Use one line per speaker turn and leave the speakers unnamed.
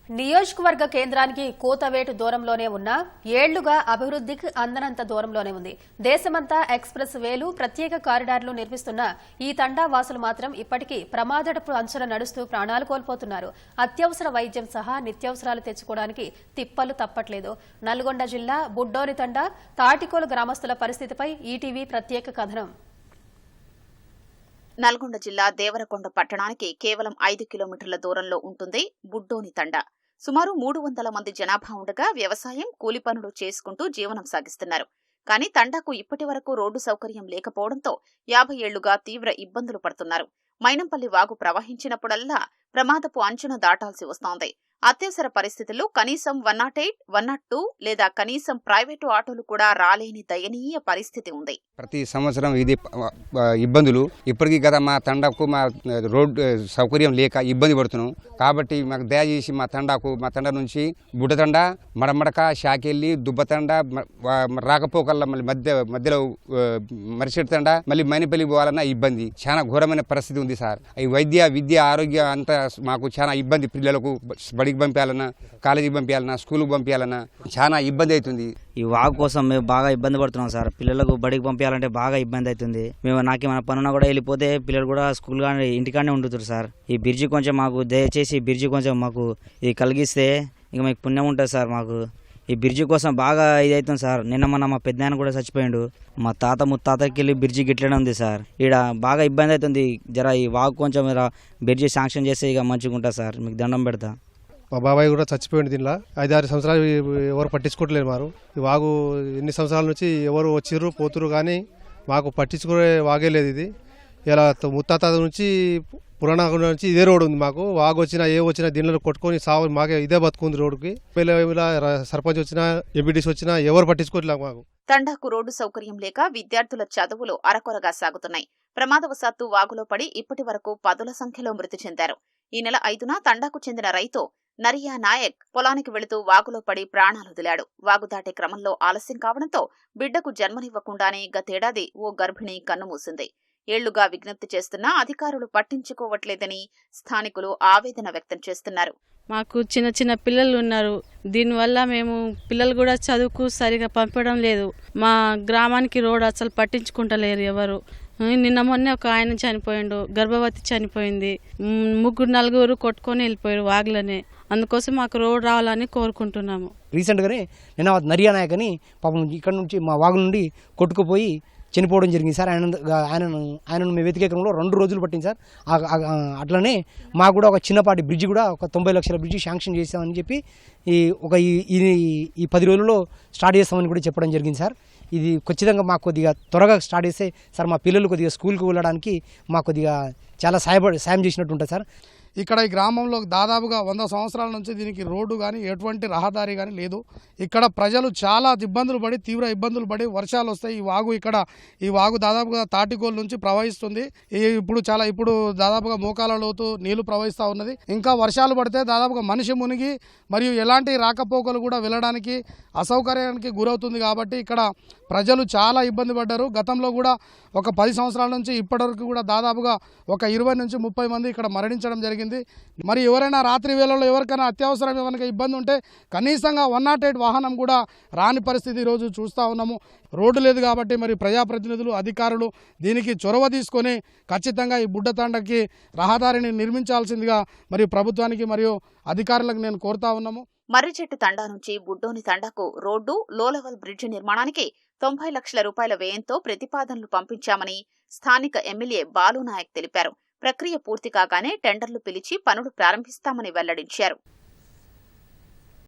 నియోజకవర్గ కేంద్రానికి కూతవేటు దూరంలోనే ఉన్న ఏళ్లుగా అభివృద్ధికి అందనంత దూరంలోనే ఉంది. దేశమంతా ఎక్స్ప్రెస్ వేలు, ప్రత్యేక కారిడార్లు నిర్మిస్తున్న ఈ తండా వాసులు మాత్రం ఇప్పటికీ ప్రమాదపు అంచున నడుస్తూ ప్రాణాలు కోల్పోతున్నారు. అత్యవసర వైద్యం సహా నిత్యావసరాలు తెచ్చుకోవడానికి తిప్పలు తప్పట్లేదు. నల్గొండ జిల్లా బుడ్డోని తండా తాటికోలు గ్రామస్తుల పరిస్థితిపై ఈటీవీ ప్రత్యేక కథనం.
నల్గొండ జిల్లా దేవరకొండ పట్టణానికి కేవలం 5 కిలోమీటర్ల దూరంలో ఉంటుంది బుడ్డోని తండా. సుమారు 300 మంది జనాభా ఉండగా వ్యవసాయం, కూలి పనులు చేసుకుంటూ జీవనం సాగిస్తున్నారు. కానీ తండాకు ఇప్పటి వరకు రోడ్డు సౌకర్యం లేకపోవడంతో 50 ఏళ్లుగా తీవ్ర ఇబ్బందులు పడుతున్నారు. మైనంపల్లి వాగు ప్రవహించినప్పుడల్లా ప్రమాదపు అంచున దాటాల్సి వస్తోంది. అత్యవసర పరిస్థితుల్లో కనీసం 108, 102 లేదా కనీసం ప్రైవేటు ఆటోలు కూడా రాలేని దయనీయ పరిస్థితి ఉంది.
ప్రతి సంవత్సరం ఇది ఇబ్బందులు. ఇప్పటికీ గత మా తండాకు మా రోడ్డు సౌకర్యం లేక ఇబ్బంది పడుతున్నాం. కాబట్టి మాకు దయచేసి మా తండా నుంచి బుడ్డతండ, మడమడక, షాకెళ్ళి, దుబ్బతండ, రాకపోకల్లా మళ్ళీ మధ్యలో మరిచెట్టు తండ, మళ్ళీ మైనపల్లి పోవాలన్న ఇబ్బంది. చాలా ఘోరమైన పరిస్థితి ఉంది సార్. ఈ విద్య, ఆరోగ్య అంతా మాకు చాలా ఇబ్బంది. పిల్లలకు బడికి పంపించాలన్నా, కాలేజీకి పంపించాలన్నా, స్కూల్కి పంపించాలన్నా చాలా ఇబ్బంది అవుతుంది.
ఈ వాగు కోసం మేము బాగా ఇబ్బంది పడుతున్నాం సార్. పిల్లలకు బడికి పంపించాలంటే బాగా ఇబ్బంది అవుతుంది. మేము నాకేమైనా పనున్నా కూడా వెళ్ళిపోతే పిల్లలు కూడా స్కూల్ కానీ ఇంటికానే ఉంటున్నారు సార్. ఈ బ్రిడ్జి కొంచెం మాకు దయచేసి బ్రిడ్జి కొంచెం మాకు ఇది కలిగిస్తే ఇక మీకు పుణ్యం ఉంటుంది సార్. మాకు ఈ బ్రిడ్జి కోసం బాగా ఇదవుతుంది సార్. నిన్న మా పెద్దనాయన కూడా చచ్చిపోయాడు. మా తాత ముత్తాతకి వెళ్ళి బ్రిడ్జి గిట్లనే ఉంది సార్. ఇక్కడ బాగా ఇబ్బంది అవుతుంది. జర ఈ వాగు కొంచెం బ్రిడ్జి శాంక్షన్ చేస్తే ఇక మంచిగా ఉంటుంది సార్. మీకు దండం పెడతా.
మా బాబాయ్ కూడా చచ్చిపోయింది. దీనిలో 5-6 సంవత్సరాలు ఎవరు పట్టించుకోవట్లేదు. మారు ఈ వాగు ఎన్ని సంవత్సరాల నుంచి ఎవరు వచ్చిర్రు పోతురు కానీ మాకు పట్టించుకునే వాగే లేదు. ఇది ఇలా ముత్తాత నుంచి పురాణ నుంచి ఇదే రోడ్డు ఉంది. మాకు వాగు వచ్చినా దీనిలో కొట్టుకొని సాగు మాకే ఇదే బతుకుంది రోడ్డుకి. సర్పంచ్ వచ్చినా, ఎంపీటీసీ వచ్చినా ఎవరు పట్టించుకోవట్లేదు మాకు.
తండాకు రోడ్డు సౌకర్యం లేక విద్యార్థుల చదువులు అరకొరగా సాగుతున్నాయి. ప్రమాదవశాత్తు వాగులో పడి ఇప్పటి వరకు 10ల సంఖ్యలో మృతి చెందారు. ఈ నెల 5న తండాకు చెందిన రైతు నరియా నాయక్ పొలానికి వెళుతూ వాగులో పడి ప్రాణాలు వదిలాడు. వాగు దాటే క్రమంలో ఆలస్యం కావడంతో బిడ్డకు జన్మనివ్వకుండానే గతేడాది ఓ గర్భిణి కన్నుమూసింది. ఏళ్లుగా విజ్ఞప్తి చేస్తున్నా అధికారులు పట్టించుకోవట్లేదని స్థానికులు ఆవేదన వ్యక్తం చేస్తున్నారు.
మాకు చిన్న చిన్న పిల్లలు ఉన్నారు. దీనివల్ల మేము పిల్లలు కూడా చదువుకు సరిగా పంపడం లేదు. మా గ్రామానికి రోడ్ అసలు పట్టించుకుంటలేరు ఎవరు. నిన్న మొన్న ఒక ఆయన చనిపోయిండు, గర్భవతి చనిపోయింది. 3-4 కొట్టుకొని వెళ్ళిపోయారు వాగులనే. అందుకోసం మాకు రోడ్ రావాలని కోరుకుంటున్నాము.
రీసెంట్గానే నేను నరియా నాయక్ అని పాపం ఇక్కడ నుంచి మా వాగు నుండి కొట్టుకుపోయి చనిపోవడం జరిగింది సార్. ఆయనను మేము వెతికే క్రమంలో 2 రోజులు పట్టింది సార్. అట్లనే మాకు కూడా ఒక చిన్నపాటి బ్రిడ్జి కూడా ఒక 90 లక్షల బ్రిడ్జి శాంక్షన్ చేస్తామని చెప్పి ఈ 10 రోజుల్లో స్టార్ట్ చేస్తామని కూడా చెప్పడం జరిగింది సార్. ఇది ఖచ్చితంగా మాకు కొద్దిగా త్వరగా స్టార్ట్ చేస్తే సార్ మా పిల్లలు కొద్దిగా స్కూల్కి వెళ్ళడానికి మాకు కొద్దిగా చాలా సాయం చేసినట్టు ఉంటుంది సార్.
ఇక్కడ ఈ గ్రామంలో దాదాపుగా 100 సంవత్సరాల నుంచి దీనికి రోడ్డు కానీ ఎటువంటి రహదారి కానీ లేదు. ఇక్కడ ప్రజలు చాలా ఇబ్బందులు పడి, తీవ్ర ఇబ్బందులు పడి, వర్షాలు వస్తాయి. ఈ వాగు దాదాపుగా తాటికోలు నుంచి ప్రవహిస్తుంది. ఇప్పుడు దాదాపుగా మోకాల లోతు నీళ్లు ప్రవహిస్తూ ఉన్నది. ఇంకా వర్షాలు పడితే దాదాపుగా మనిషి మునిగి మరియు ఎలాంటి రాకపోకలు కూడా వెళ్ళడానికి అసౌకర్యానికి గురవుతుంది. కాబట్టి ఇక్కడ ప్రజలు చాలా ఇబ్బంది పడ్డారు. గతంలో కూడా ఒక 10 సంవత్సరాల నుంచి ఇప్పటివరకు కూడా దాదాపుగా ఒక 20 నుంచి 30 మంది ఇక్కడ మరణించడం జరిగింది. మరి ఎవరైనా రాత్రి వేళల్లో ఎవరికైనా అత్యవసరం ఏమైనా ఇబ్బంది ఉంటే కనీసంగా 108 వాహనం కూడా రాని పరిస్థితి ఈరోజు చూస్తూ ఉన్నాము. రోడ్డు లేదు కాబట్టి మరి ప్రజాప్రతినిధులు, అధికారులు దీనికి చొరవ తీసుకొని ఖచ్చితంగా ఈ బుడ్డతండకి రహదారిని నిర్మించాల్సిందిగా మరియు ప్రభుత్వానికి మరియు అధికారులకు నేను కోరుతా ఉన్నాము.
మర్రిచెట్టు తండా నుంచి బుడ్డోని తండాకు రోడ్డు, లో లెవెల్ బ్రిడ్జి నిర్మాణానికి 90 లక్షల రూపాయల వ్యయంతో ప్రతిపాదనలు పంపించామని స్థానిక ఎమ్మెల్యే బాలు నాయక్ తెలిపారు. ప్రక్రియ పూర్తి కాగానే టెండర్లు పిలిచి పనులు ప్రారంభిస్తామని వెల్లడించారు.